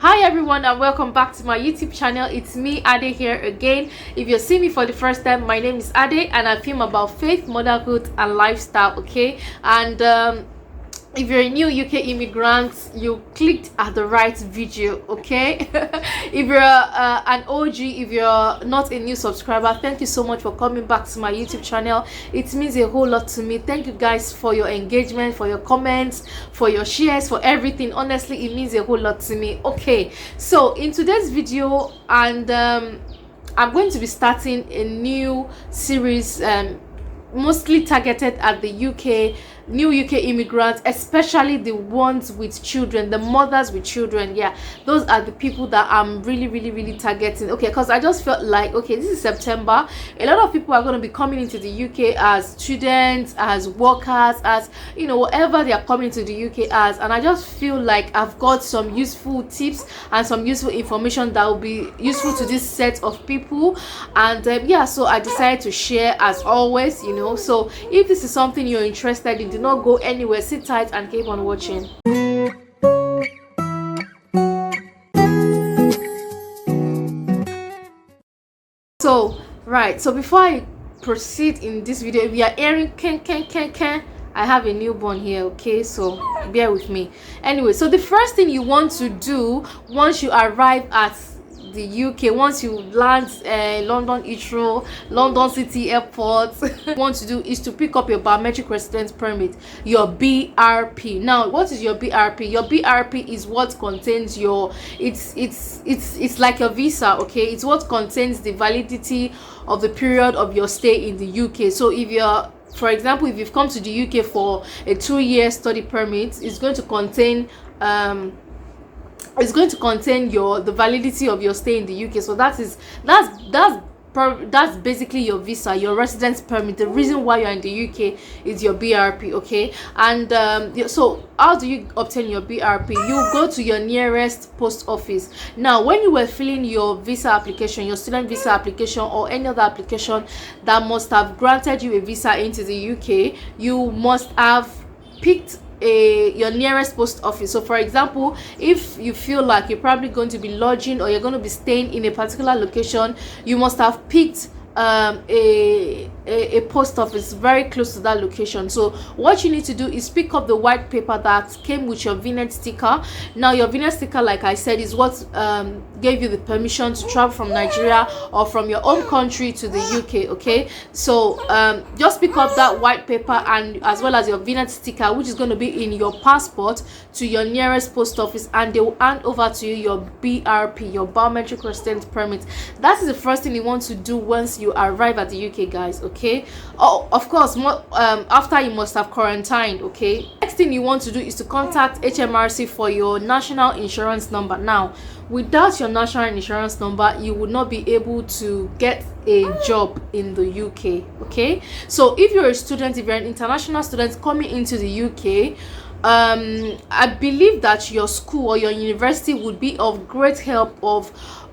Hi everyone, and welcome back to my YouTube channel. It's me, Ade, here again. If you're seeing me for the first time, my name is Ade and I film about faith, motherhood and lifestyle. Okay, and if you're a new UK immigrant, you clicked at the right video. Okay. If you're an OG, if you're not a new subscriber, thank you so much for coming back to my YouTube channel. It means a whole lot to me. Thank you guys for your engagement, for your comments, for your shares, for everything. Honestly, it means a whole lot to me. Okay, so in today's video, and I'm going to be starting a new series, mostly targeted at the new UK immigrants, especially the ones with children, the mothers with children. Yeah, those are the people that I'm really targeting. Okay, because I just felt like, okay, this is September, a lot of people are going to be coming into the UK as students, as workers, as you know, whatever they are coming to the UK as, and I just feel like I've got some useful tips and some useful information that will be useful to this set of people. And yeah, so I decided to share as always, you know. So if this is something you're interested in, do not go anywhere, sit tight and keep on watching. So right, so before I proceed in this video, we are hearing ken. I have a newborn here, okay, so bear with me. Anyway, so the first thing you want to do once you arrive at the UK, once you land London Heathrow, London City Airport, want to do is to pick up your biometric residence permit, your BRP. Now, what is your BRP? Your BRP is what contains your, it's like your visa, okay? It's what contains the validity of the period of your stay in the UK. So if you're, for example, if you've come to the UK for a 2-year study permit, it's going to contain the validity of your stay in the UK. So that's basically your visa, your residence permit. The reason why you're in the UK is your BRP, okay? And so how do you obtain your BRP? You go to your nearest post office. Now, when you were filling your visa application, your student visa application, or any other application that must have granted you a visa into the UK, you must have picked your nearest post office. So for example, if you feel like you're probably going to be lodging or you're going to be staying in a particular location, you must have picked a post office very close to that location. So what you need to do is pick up the white paper that came with your VNet sticker. Now, your VNet sticker, like I said, is what gave you the permission to travel from Nigeria or from your own country to the UK, okay? So just pick up that white paper and as well as your VNet sticker, which is going to be in your passport, to your nearest post office, and they will hand over to you your BRP, your biometric residence permit. That is the first thing you want to do once you arrive at the UK, guys, okay? Oh, of course, after you must have quarantined, okay? Next thing you want to do is to contact HMRC for your national insurance number. Now, without your national insurance number, you would not be able to get a job in the UK, okay? So if you're a student, if you're an international student coming into the UK, I believe that your school or your university would be of great help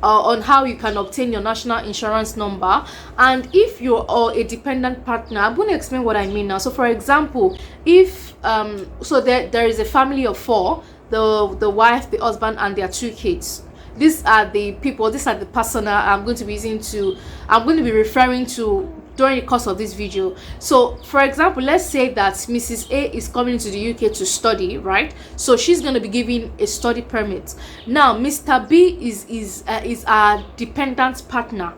on how you can obtain your national insurance number. And if you're a dependent partner, I'm going to explain what I mean now. So for example, if so there is a family of 4, the wife, the husband and their 2 kids. These are the people, these are the persona I'm going to be referring to during the course of this video. So for example, let's say that Mrs. A is coming to the UK to study, right? So she's going to be given a study permit. Now Mr. B is a dependent partner.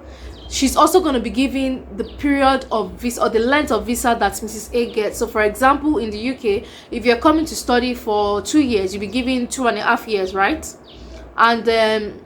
She's also going to be given the period of visa or the length of visa that Mrs. A gets. So for example, in the UK, if you're coming to study for 2 years, you'll be given 2.5 years, right? And then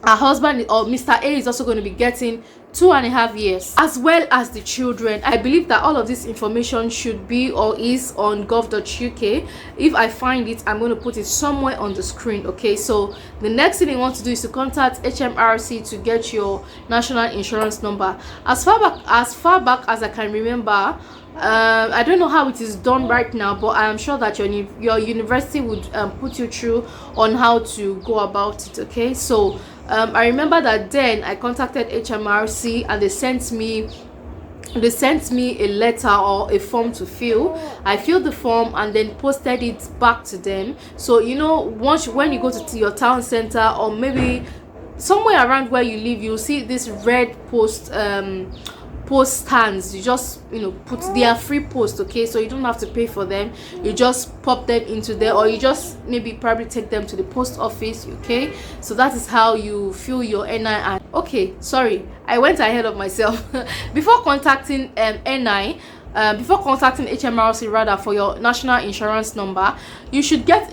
her husband or Mr. A is also going to be getting 2.5 years, as well as the children. I believe that all of this information should be or is on gov.uk. If I find it, I'm going to put it somewhere on the screen, okay? So the next thing you want to do is to contact HMRC to get your national insurance number. As far back as I can remember, I don't know how it is done right now, but I am sure that your university would put you through on how to go about it, okay? So I remember that then I contacted HMRC and they sent me they sent me a letter or a form to fill. I filled the form and then posted it back to them. So once when you go to your town center, or maybe somewhere around where you live, you'll see this red post stands. You just put, they are free post, okay, so you don't have to pay for them. You just pop them into there, or you just maybe probably take them to the post office, okay. So that is how you fill your NI. Okay, sorry, I went ahead of myself. Before contacting NI, before contacting HMRC rather, for your national insurance number, you should get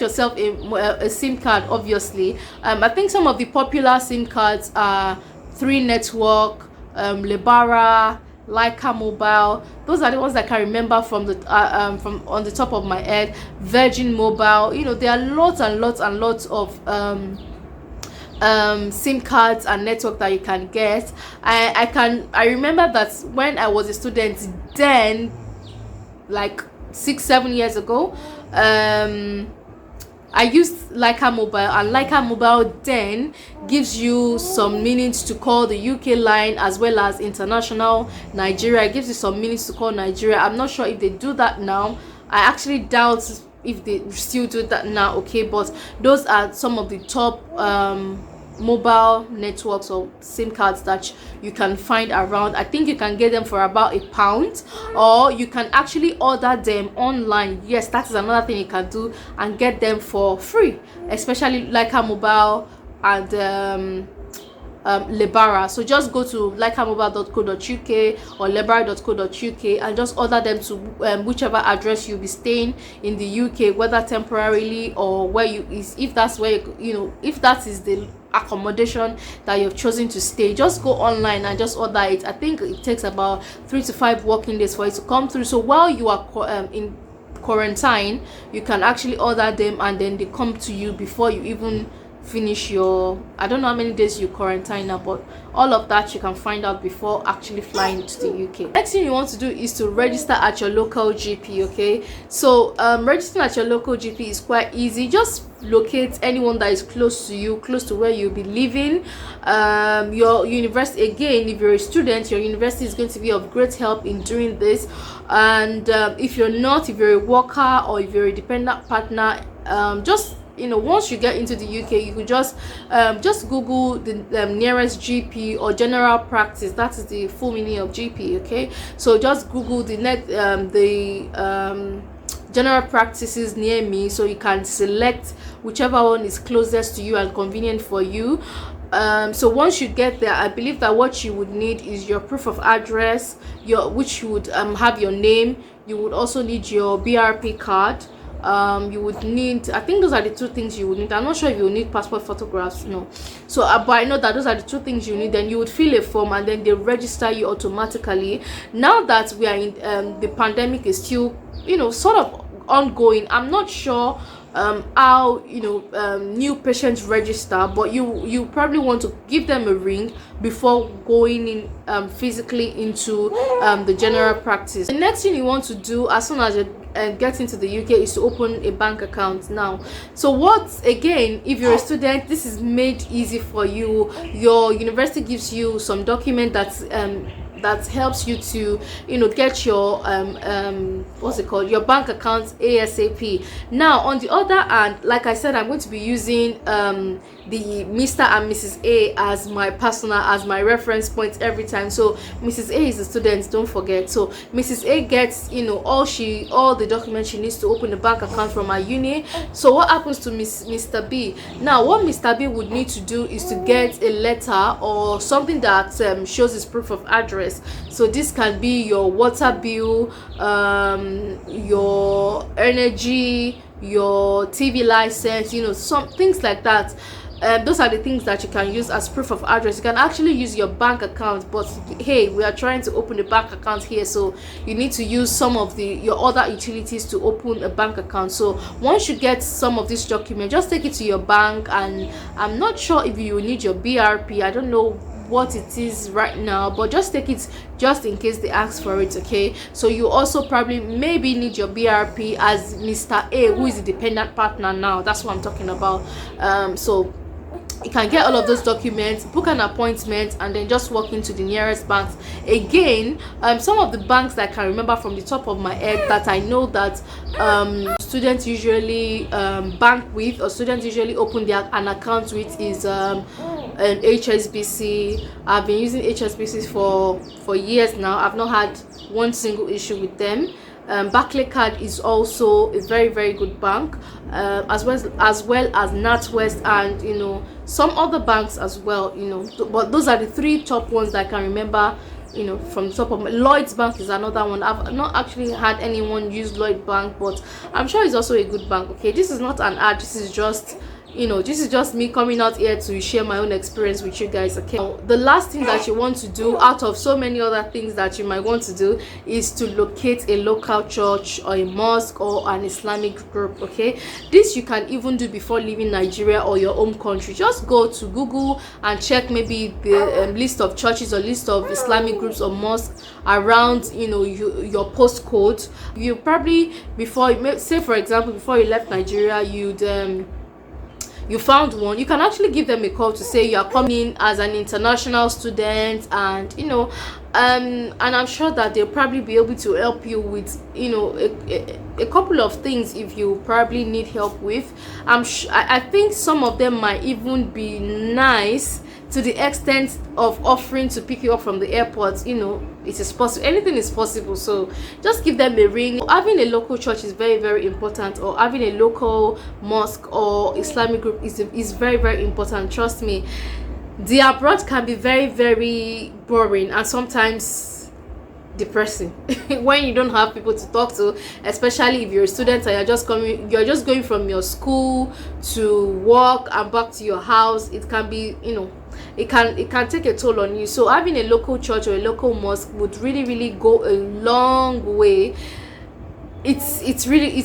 yourself a SIM card, obviously. I think some of the popular SIM cards are 3 Network, Lebara, Leica Mobile. Those are the ones that I can remember from on the top of my head. Virgin Mobile. There are lots and lots and lots of SIM cards and network that you can get. I remember that when I was a student then, like 6-7 years ago, I used Leica Mobile, and Leica Mobile then gives you some minutes to call the UK line as well as international Nigeria. It gives you some minutes to call Nigeria. I'm not sure if they do that now. I actually doubt if they still do that now, okay, but those are some of the top mobile networks or SIM cards that you can find around. I think you can get them for about £1, or you can actually order them online. Yes, that is another thing you can do, and get them for free, especially Leica Mobile and Lebara. So just go to leicamobile.co.uk or lebara.co.uk and just order them to whichever address you'll be staying in the UK, whether temporarily or where if that's where if that is the accommodation that you've chosen to stay. Just go online and just order it. I think it takes about 3 to 5 working days for it to come through. So while you are in quarantine, you can actually order them, and then they come to you before you even finish your, I don't know how many days you quarantine now, but all of that you can find out before actually flying to the UK. Next thing you want to do is to register at your local GP, okay. So registering at your local GP is quite easy. Just locate anyone that is close to you, close to where you'll be living. Your university, again, if you're a student, your university is going to be of great help in doing this. And if you're a worker, or if you're a dependent partner, just once you get into the UK, you could just Google the nearest GP or general practice. That is the full meaning of GP, okay. So just Google the general practices near me, so you can select whichever one is closest to you and convenient for you. So once you get there, I believe that what you would need is your proof of address, which you would have your name. You would also need your BRP card. You would need, I think those are the 2 things you would need. I'm not sure if you will need passport photographs, no. So but I know that those are the 2 things you need. Then you would fill a form, and then they register you automatically. Now that we are in the pandemic is still sort of ongoing, I'm not sure how new patients register, but you probably want to give them a ring before going in physically into the general practice. The next thing you want to do as soon as you get into the UK is to open a bank account now. So again, if you're a student, this is made easy for you. Your university gives you some document that helps you to get your your bank account ASAP. Now on the other hand, like I said, I'm going to be using the Mr. and Mrs. A as my reference point every time. So Mrs. A is a student, don't forget. So Mrs. A gets all the documents she needs to open a bank account from her uni. So what happens to Mr. B? Now what Mr. B would need to do is to get a letter or something that shows his proof of address. So this can be your water bill, your energy, your TV license, some things like that. Those are the things that you can use as proof of address. You can actually use your bank account, but hey, we are trying to open a bank account here, so you need to use some of your other utilities to open a bank account. So once you get some of this document, just take it to your bank, and I'm not sure if you need your BRP. I don't know what it is right now, but just take it just in case they ask for it, okay. So you also probably maybe need your BRP as Mr. A, who is the dependent partner now. That's what I'm talking about. So you can get all of those documents, book an appointment, and then just walk into the nearest banks. Again, some of the banks that I can remember from the top of my head that I know that students usually bank with, or students usually open an account with, is an HSBC. I've been using HSBC for years now. I've not had one single issue with them. Barclaycard is also a very, very good bank, as well as NatWest, and you know, some other banks as well, you know. But those are the three top ones that I can remember, you know, from the top of my. Lloyd's Bank is another one. I've not actually had anyone use Lloyd Bank, but I'm sure it's also a good bank. Okay, this is not an ad, this is just, you know, this is just me coming out here to share my own experience with you guys. Okay, the last thing that you want to do, out of so many other things that you might want to do, is to locate a local church or a mosque or an Islamic group. Okay, this you can even do before leaving Nigeria or your home country. Just go to Google and check maybe the list of churches or list of Islamic groups or mosques around, you know, your postcode. You probably, before, say for example, before you left Nigeria, you found one, you can actually give them a call to say you are coming in as an international student, and you know, and I'm sure that they'll probably be able to help you with, you know, a couple of things if you probably need help with. I think some of them might even be nice to the extent of offering to pick you up from the airport. You know, it is possible, anything is possible, so just give them a ring. Having a local church is very, very important, or having a local mosque or Islamic group is very, very important. Trust me, the abroad can be very, very boring and sometimes depressing when you don't have people to talk to, especially if you're a student and you're just going from your school to work and back to your house. It can be, you know, it can take a toll on you. So having a local church or a local mosque would really, really go a long way. It's really,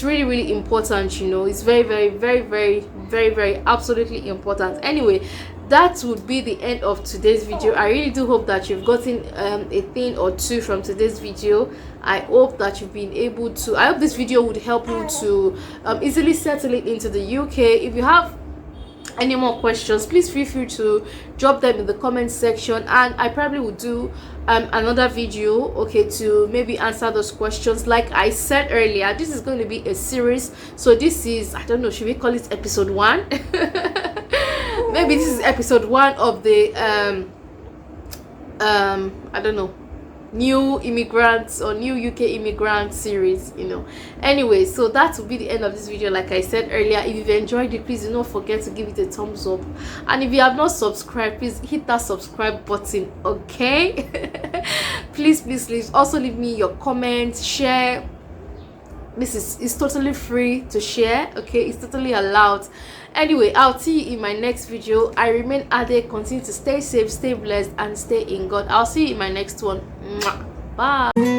really important, you know. It's very, very, very, very, very, very absolutely important. Anyway, that would be the end of today's video. I really do hope that you've gotten a thing or two from today's video. I hope that you've been able to, I hope this video would help you to easily settle it into the UK. If you have any more questions, please feel free to drop them in the comment section, and I probably would do another video, okay, to maybe answer those questions. Like I said earlier, this is going to be a series, so this is, I don't know, should we call it episode 1? Maybe this is episode 1 of the I don't know, new immigrants or new UK immigrant series, you know. Anyway, so that will be the end of this video. Like I said earlier, if you've enjoyed it, please do not forget to give it a thumbs up, and if you have not subscribed, please hit that subscribe button, okay? please also leave me your comments, share. This is totally free to share, okay? It's totally allowed. Anyway, I'll see you in my next video. I remain Ade. Continue to stay safe, stay blessed, and stay in God. I'll see you in my next one. Mwah. Bye.